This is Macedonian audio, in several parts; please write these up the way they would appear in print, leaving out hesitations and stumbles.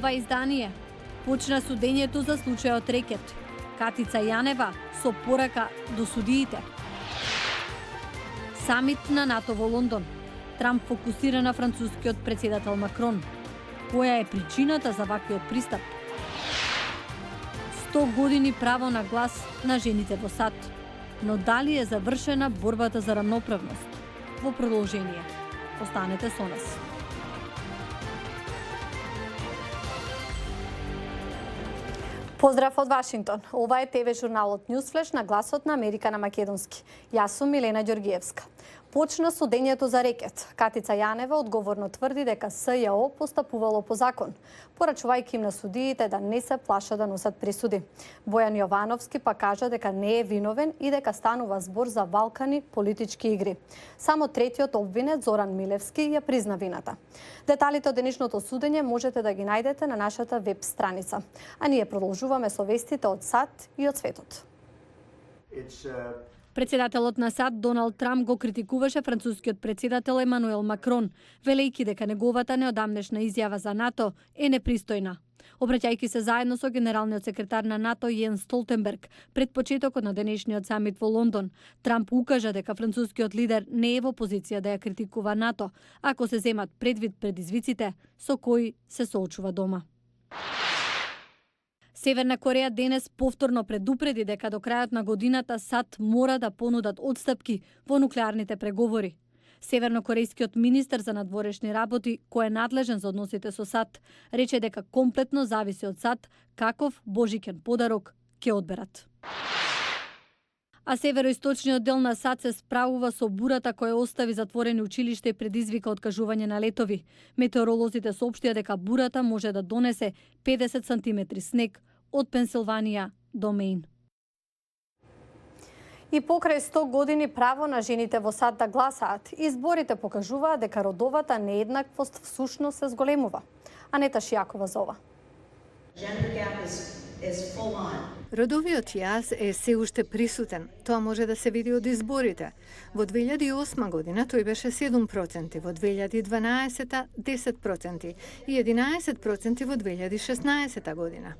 ова издание. Почна судењето за случајот Рекет. Катица Јанева со порака до судиите. Самит на НАТО во Лондон. Трамп фокусира на францускиот председател Макрон. Која е причината за ваквиот пристап? 100 години право на глас на жените во САД. Но дали е завршена борбата за рамноправност? Во продолжение. Останете со нас. Поздрав од Вашингтон. Ова е ТВ журналот Ньюсфлеш на гласот на Америка на македонски. Јас сум Милена Ѓоргиевска. Почна судењето за Рекет. Катица Јанева одговорно тврди дека СЈО постапувало по закон, порачувајќи им на судиите да не се плаша да носат присуди. Бојан Јовановски па кажа дека не е виновен и дека станува збор за валкани политички игри. Само третиот обвинет, Зоран Милевски, ја призна вината. Деталите од денешното судење можете да ги најдете на нашата веб страница. А ние продолжуваме со вестите од САД и од светот. Председателот на САД Доналд Трамп го критикуваше францускиот председател Емануел Макрон, велејќи дека неговата неодамнешна изјава за НАТО е непристојна. Обраќајќи се заедно со генералниот секретар на НАТО Јенс Столтенберг пред почетокот на денешниот самит во Лондон, Трамп укажа дека францускиот лидер не е во позиција да ја критикува НАТО, ако се земат предвид предизвиците со кои се соочува дома. Северна Кореја денес повторно предупреди дека до крајот на годината САД мора да понудат отстапки во нуклеарните преговори. Севернокорејскиот министер за надворешни работи, кој е надлежен за односите со САД, рече дека комплетно зависи од САД каков божикен подарок ќе одберат. А североисточниот дел на САД се справува со бурата која остави затворени училишта и предизвика откажување на летови. Метеоролозите соопштија дека бурата може да донесе 50 сантиметри снег од Пенсилванија до Мејн. И покрај 100 години право на жените во САД да гласаат, изборите покажуваат дека родовата нееднаквост всушност се зголемува. Анета Шијакова за ова. Родовиот јаз е се уште присутен. Тоа може да се види од изборите. Во 2008 година тој беше 7%, во 2012 10% и 11% во 2016 година.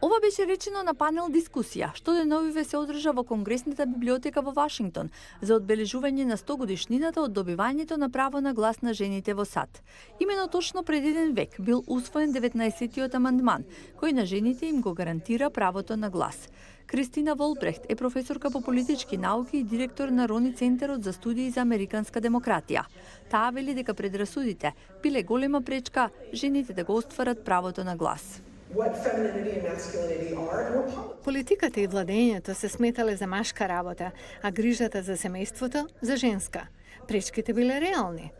Ова беше речено на панел дискусија, што деновиве се одржа во Конгресната библиотека во Вашингтон за одбележување на 100 годишнината од добивањето на право на глас на жените во САД. Имено точно пред еден век бил усвоен 19-тиот амандман, кој на жените им го гарантира правото на глас. Кристина Волбрехт е професорка по политички науки и директор на Рони Центарот за студии за американска демократија. Таа вели дека предрасудите биле голема пречка жените да го остварат правото на глас. Политиката и владењето се сметале за машка работа, а грижата за семејството за женска. Пречките биле реални.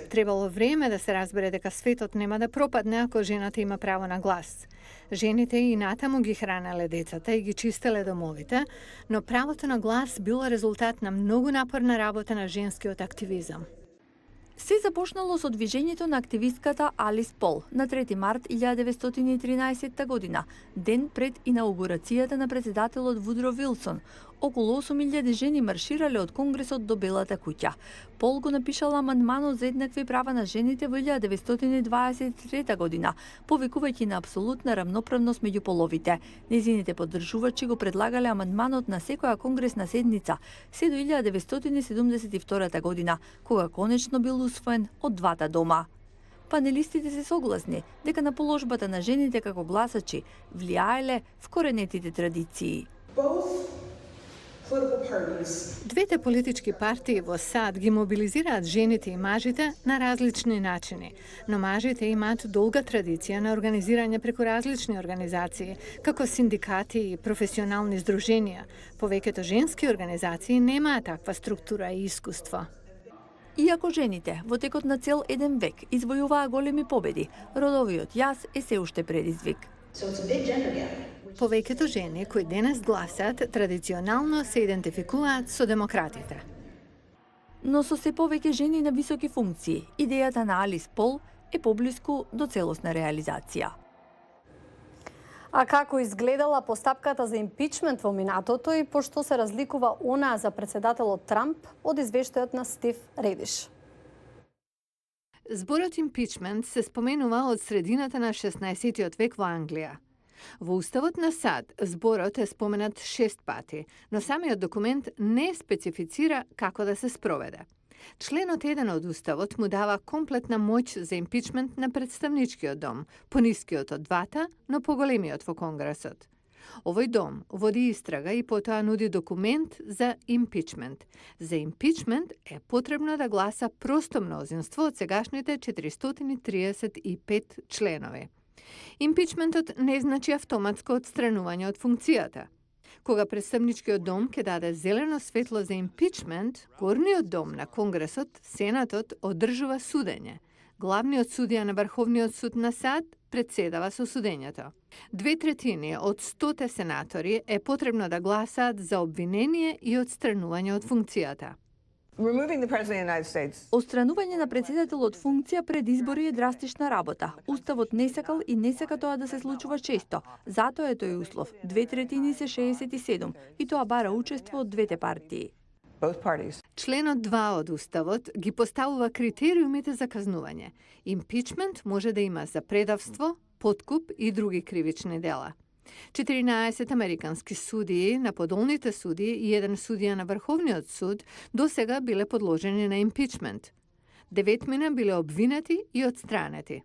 Требало време да се разбере дека светот нема да пропадне ако жената има право на глас. Жените и натаму ги хранеле децата и ги чистеле домовите, но правото на глас било резултат на многу напорна работа на женскиот активизам. Се започнало со движењето на активистката Алис Пол на 3 март 1913 година, ден пред инаугурацијата на председателот Вудро Вилсон. Околу 8.000 жени марширале од Конгресот до Белата куќа. Пол го напишала амандманот за еднакви права на жените во 1923 година, повикувајќи на апсолутна рамноправност меѓу половите. Незините поддржувачи го предлагале амандманот на секоја конгресна седница, се до 1972 година, кога конечно бил усвоен од двата дома. Панелистите се согласни дека на положбата на жените како гласачи влијаеле вкоренетите традиции. Двете политички партии во САД ги мобилизираат жените и мажите на различни начини, но мажите имаат долга традиција на организирање преку различни организации, како синдикати и професионални здруженија. Повеќето женски организации немаат таква структура и искуство. Иако жените во текот на цел еден век извојуваа големи победи, родовиот јаз е се уште предизвик. Повеќето жени кои денес гласат традиционално се идентификуваат со демократите. Но со се повеќе жени на високи функции, идејата на Алис Пол е поблиску до целосна реализација. А како изгледала постапката за импичмент во минатото и пошто се разликува онаа за председателот Трамп од извештајот на Стив Редиш? Зборот импичмент се споменува од средината на 16-тиот век во Англија. Во Уставот на САД зборот е споменат 6 пати, но самиот документ не специфицира како да се спроведе. Членот 1 од Уставот му дава комплетна моќ за импичмент на представничкиот дом, понискиот од двата, но поголемиот во Конгресот. Овој дом води истрага и потоа нуди документ за импичмент. За импичмент е потребно да гласа просто мнозинство од сегашните 435 членови. Импичментот не значи автоматско отстранување од функцијата. Кога представничкиот дом ќе даде зелено светло за импичмент, горниот дом на Конгресот, Сенатот, одржува судење. Главниот судија на Врховниот суд на САД председава со судењето. 2/3 од 100 сенатори е потребно да гласаат за обвинение и отстранување од функцијата. Отстранување на председател од функција пред избори е драстична работа. Уставот не сакал и не сака тоа да се случува често. Затоа е тој услов. 2/3 се 67 и тоа бара учество од двете партии. Членот 2 од Уставот ги поставува критериумите за казнување. Импичмент може да има за предавство, подкуп и други кривични дела. 14 американски судии на подолните судии и еден судија на Врховниот суд досега биле подложени на импичмент. 9 биле обвинети и отстранети.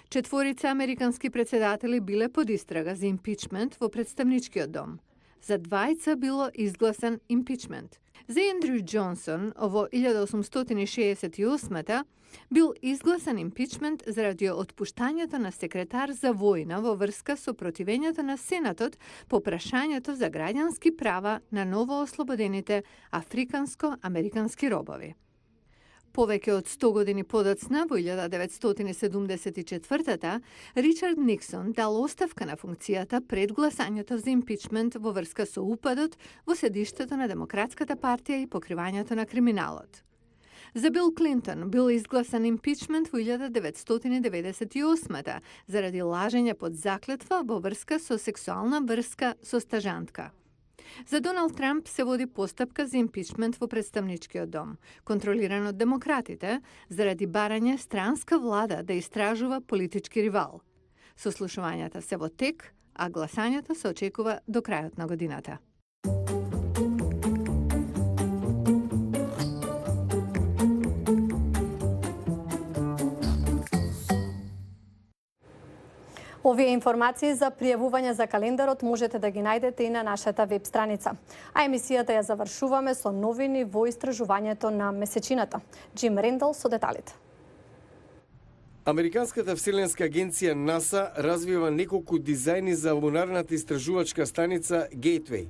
4 американски председатели биле под истрага за импичмент во представничкиот дом. За 2 било изгласан импичмент. За Ендрю Џонсон во 1868 бил изгласан импичмент заради отпуштањето на секретар за војна во врска со противењето на Сенатот по прашањето за граѓански права на новоослободените африканско-американски робови. Повеќе од 100 години подоцна, во 1974 Ричард Никсон дал оставка на функцијата пред гласањето за импичмент во врска со упадот во седиштето на Демократската партија и покривањето на криминалот. За Бил Клинтон бил изгласан импичмент во 1998 заради лажење под заклетва во врска со сексуална врска со стажантка. За Доналд Трамп се води постапка за импичмент во представничкиот дом, контролиран од демократите, заради барање странска влада да истражува политички ривал. Сослушувањата се во тек, а гласањето се очекува до крајот на годината. Овие информации за пријавување за календарот можете да ги најдете и на нашата веб страница. А емисијата ја завршуваме со новини во истражувањето на месечината. Джим Рендал со деталите. Американската вселенска агенција НАСА развива неколку дизајни за лунарната истражувачка станица Gateway.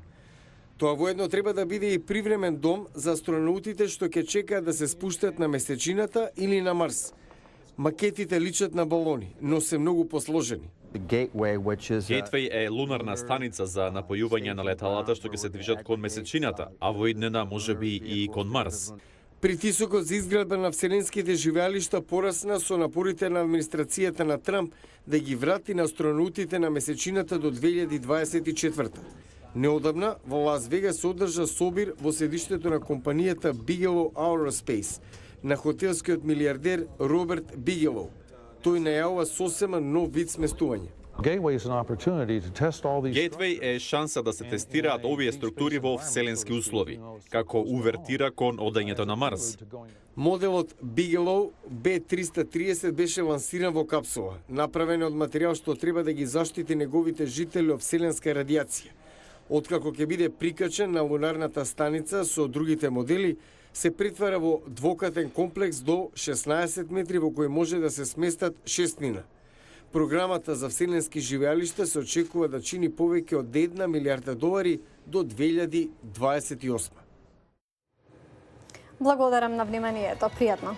Тоа воедно треба да биде и привремен дом за астронаутите што ќе чекаат да се спуштат на месечината или на Марс. Макетите личат на балони, но се многу посложени. Gateway е лунарна станица за напојување на леталата што ќе се движат кон месечината, а во иднина можеби и кон Марс. Притисокот за изградба на вселенските живеалишта порасна со напорите на администрацијата на Трамп да ги врати на астронаутите на месечината до 2024. Неодамна во Лас Вегас се одржа собир во седиштето на компанијата Bigelow Aerospace на хотелскиот милиардер Роберт Бигелоу. Тој најавува сосема нов вид сместување. Gateway е шанса да се тестираат овие структури во вселенски услови, како увертира кон одењето на Марс. Моделот Bigelow B330 беше лансиран во капсула, направен од материјал што треба да ги заштити неговите жители од вселенска радијација. Откако ќе биде прикачен на лунарната станица со другите модели, се претвара во двокатен комплекс до 16 метри во кој може да се сместат 6. Програмата за вселенски живеалишта се очекува да чини повеќе од $1 милиарда до 2028. Благодарам на вниманието. Пријатно.